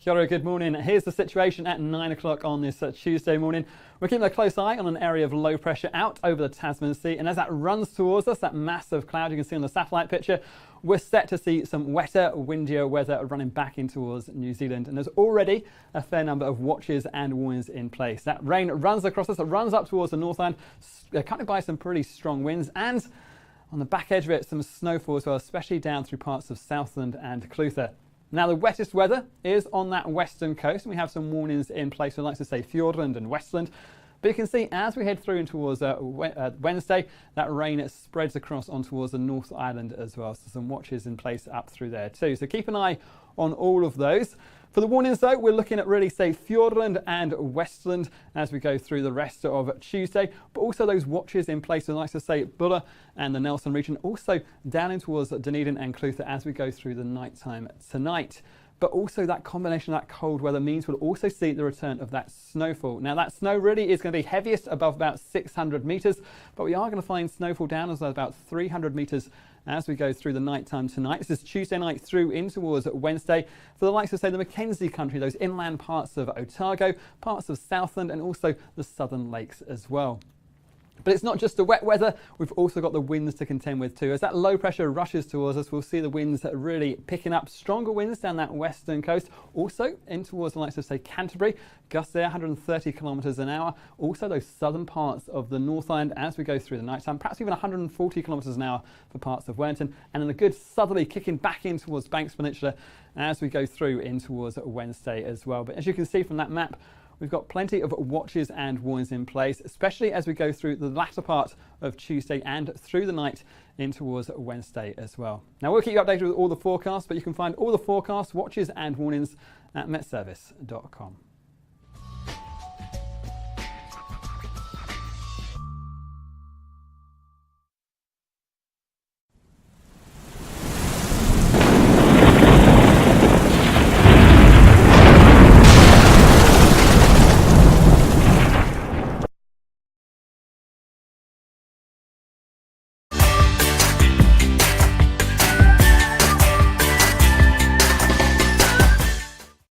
Kia ora, good morning. Here's the situation at 9 o'clock on this Tuesday morning. We're keeping a close eye on an area of low pressure out over the Tasman Sea, and as that runs towards us, that massive cloud you can see on the satellite picture, we're set to see some wetter, windier weather running back in towards New Zealand, and there's already a fair number of watches and warnings in place. That rain runs across us, it runs up towards the Northland, accompanied by some pretty strong winds, and on the back edge of it, some snowfall as well, especially down through parts of Southland and Clutha. Now, the wettest weather is on that western coast, and we have some warnings in place, I'd like to say Fiordland and Westland. But you can see as we head through in towards Wednesday, that rain spreads across on towards the North Island as well. So some watches in place up through there too. So keep an eye on all of those. For the warnings though, we're looking at really say Fiordland and Westland as we go through the rest of Tuesday, but also those watches in place, I'd like to say Buller and the Nelson region, also down in towards Dunedin and Clutha as we go through the night time tonight. But also that combination of that cold weather means we'll also see the return of that snowfall. Now that snow really is going to be heaviest above about 600 metres, but we are going to find snowfall down as about 300 metres as we go through the night time tonight. This is Tuesday night through in towards Wednesday. For the likes of say the Mackenzie country, those inland parts of Otago, parts of Southland and also the southern lakes as well. But it's not just the wet weather, we've also got the winds to contend with too. As that low pressure rushes towards us, we'll see the winds really picking up, stronger winds down that western coast, also in towards the likes of say Canterbury, gusts there 130 kilometres an hour, also those southern parts of the North Island as we go through the night time, perhaps even 140 kilometres an hour for parts of Wellington, and then a good southerly kicking back in towards Banks Peninsula as we go through in towards Wednesday as well. But as you can see from that map, we've got plenty of watches and warnings in place, especially as we go through the latter part of Tuesday and through the night in towards Wednesday as well. Now we'll keep you updated with all the forecasts, but you can find all the forecasts, watches and warnings at metservice.com.